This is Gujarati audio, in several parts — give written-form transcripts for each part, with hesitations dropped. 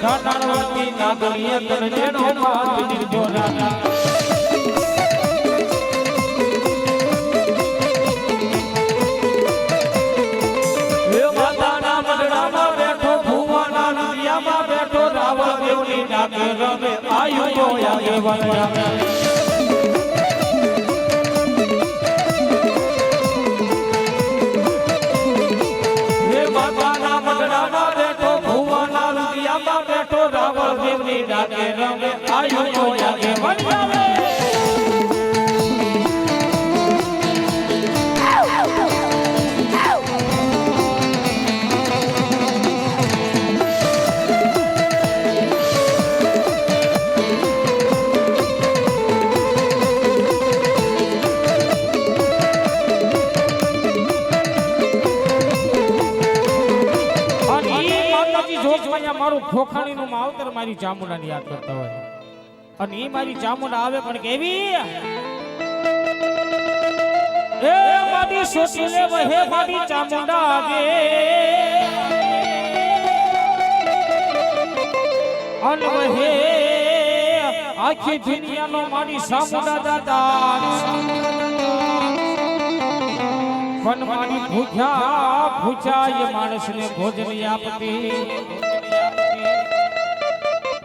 બધા નાણવતી નાગરીય તરજેનો માત નિર્જોરા હે માતાના મંડળામાં બેઠો ભુવાના નદિયામાં બેઠો રાવણ દેવની ડાકે રમે આયુ જોયા દેવના રાવણ દેવની ડાકે રમે આયુ જોયા કે વણિયાવે મારું ખોખાણીનું માવતર મારી ચામુંડાને યાદ કરતા હોય અને ઈ મારી ચામુંડા આવે પણ કેવી એ મારી સોસીલે વહે મારી ચામુંડા આવે અન વહે આખી દુનિયાનો મારી ચામુંડા દાદા પણ મારી ભૂખ્યા એ માણસને ભોજન આપતી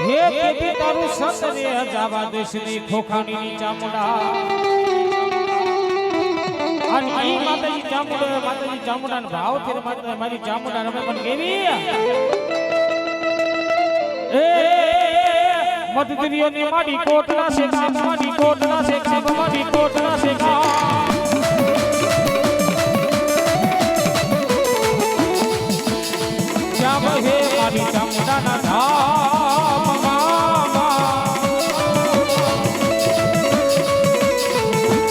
હે દેવી તારું સતને હજાવા દેશની ખોખાણીની ચામુંડા અને ઈ માતાજી ચામુંડાનો ભાવ છે મારી ચામુંડા રમે પણ કેવી એ મધદરિયોની માડી કોટલા છે માડી કોટલા છે માડી કોટલા છે જામ હે મારી ચામુંડાના ધામ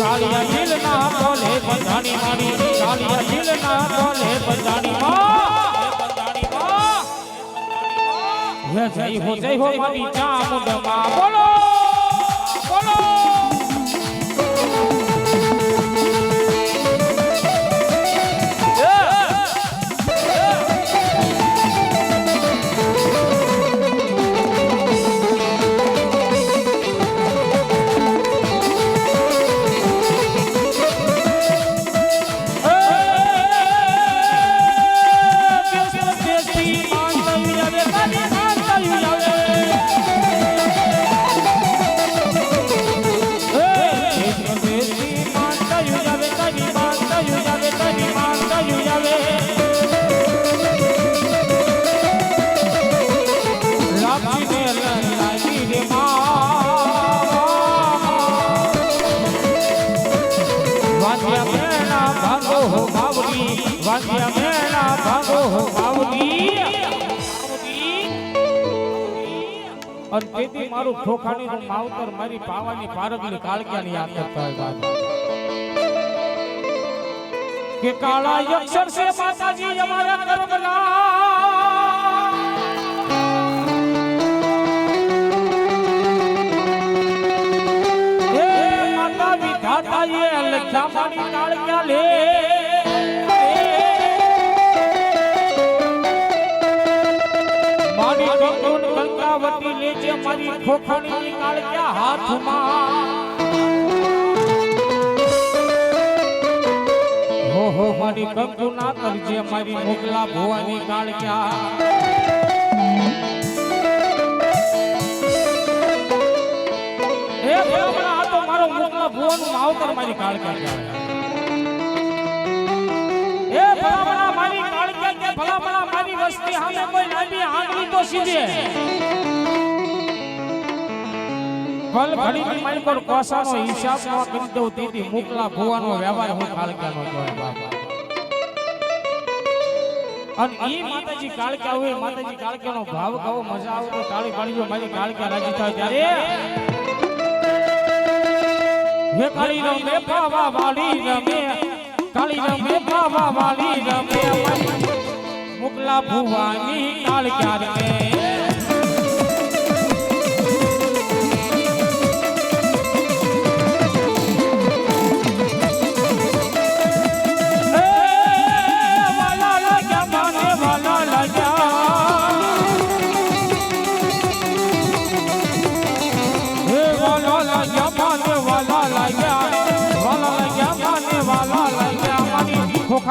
કાળિયા દિલ ના બોલે બંધાણી મારી કાળિયા દિલ ના બોલે બંધાણી માં જય હો મારી ચામુંડા બોલો બોલો તેથી મારું ખોખાણીનું માવતર મારી પાવાની પારગલી કાળક્યાની યાદ કરતા હોય કે કાળા અક્ષર સે માતાજી અમારા કર્મના હે માતા વિધાતા એ લખ્યા મારી કાળક્યા લે મારી કંકુન કંકાવતી લેજે મારી ખોખાણીની કાળક્યા હાથમાં હો મારી કંકુ ના કરજે મારી મોગલા ભુવાની કાળક્યા એ ભલા આ તો મારો મોગલા ભુવાનું માવતર મારી કાળક્યા એ ભલા મારી કાળક્યા કે ભલા મારી વસ્તી સામે કોઈ લાંબી આંગળી તો સીધે ફલ ઘડીની મારી પર કોસાનો હિસાબ ન કરી દઉં તેથી મોકલા ભુવાનો વ્યવહાર હું કાળક્યાનો જોય બાપા અને ઈ માતાજી કાળક્યા હોય માતાજી કાળક્યાનો ભાવ ગાવો મજા આવે તો તાળી પાડીજો મારી કાળક્યા રાજી થાય ત્યારે હે કાળી રમે પાવા વાળી રમે કાળી રમે પાવા વાળી રમે મોકલા ભુવાની કાળક્યા રમે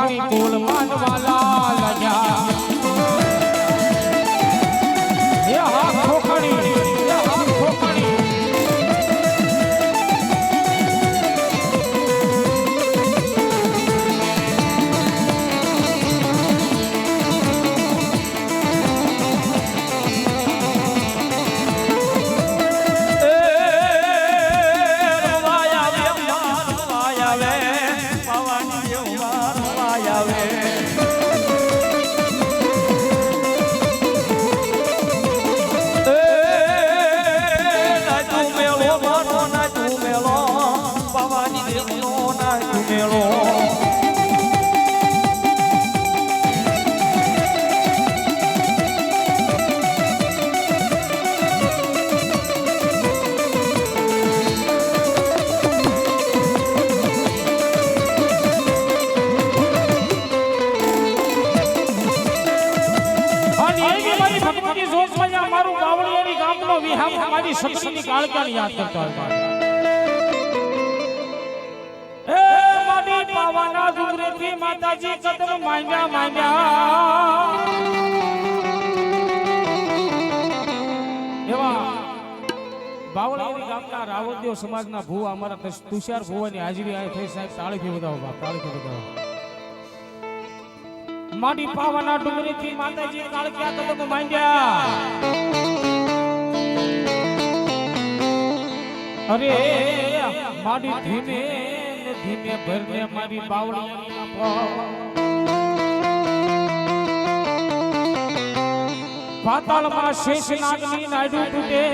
ખોખાણી કુલ માનવાલા લજા એ હા ખોખાણી એ હા ખોખાણી हमारी शक्ति कालका याद करता है ए माडी पावाना डुंगरे थी माताजी कदम मांग्या मांग्या एवा बावळीनी गामના રાવદેવ સમાજના ભૂવા અમારા તુષાર ભુવાની હાજરી આય થઈ સાહેબ તાળીથી વધાવો બાપ તાળીથી વધાવો માડી પાવાના ડુંગરે થી માતાજી કાલકા કદમ માંગ્યા अरे मारी धीमे धीमे भरने मारी बावड़ी पाताल में शेष नागनी नाडू टूटे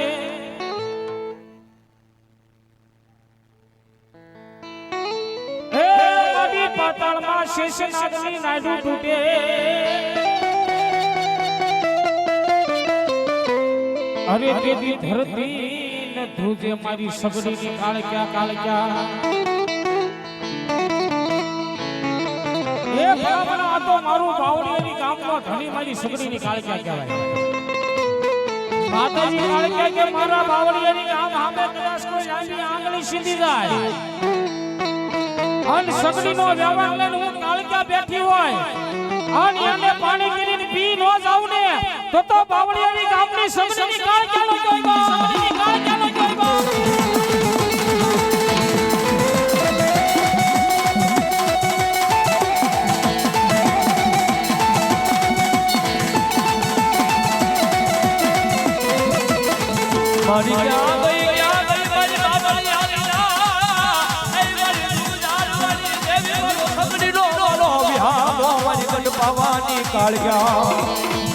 मारी पाताल में शेष नागनी नाडू टूटे अरे तेरी धरती धूजे मारी सगड़ी की काल क्या ये बराबरा तो मारू बावड़ियानी गामनो धनी मारी सगड़ी ની કાળ ક્યાં કહેવાય માતાજી કાળ કે મારા બાવળિયાની ગામ સામે કદાચ કોઈ લાંબી આંગળી સીધી જાય અન સગડીનો વ્યવહાર લઈને હું કાળ ક્યાં બેઠી હોય અન એને પાણી કરીને પી નો જાવ ને તો બાવળિયાની ગામની સગડીની કાળ ક્યાં નો જોઈબા સગડીની કાળ ક્યાં નો જોઈબા મારી ક્યાં ગઈ મારી બાબળી આવી ના એ મારી ગુજારવાની દેવી સગડીનો વિહાર મારી ગઢ પાવાની કાળિયા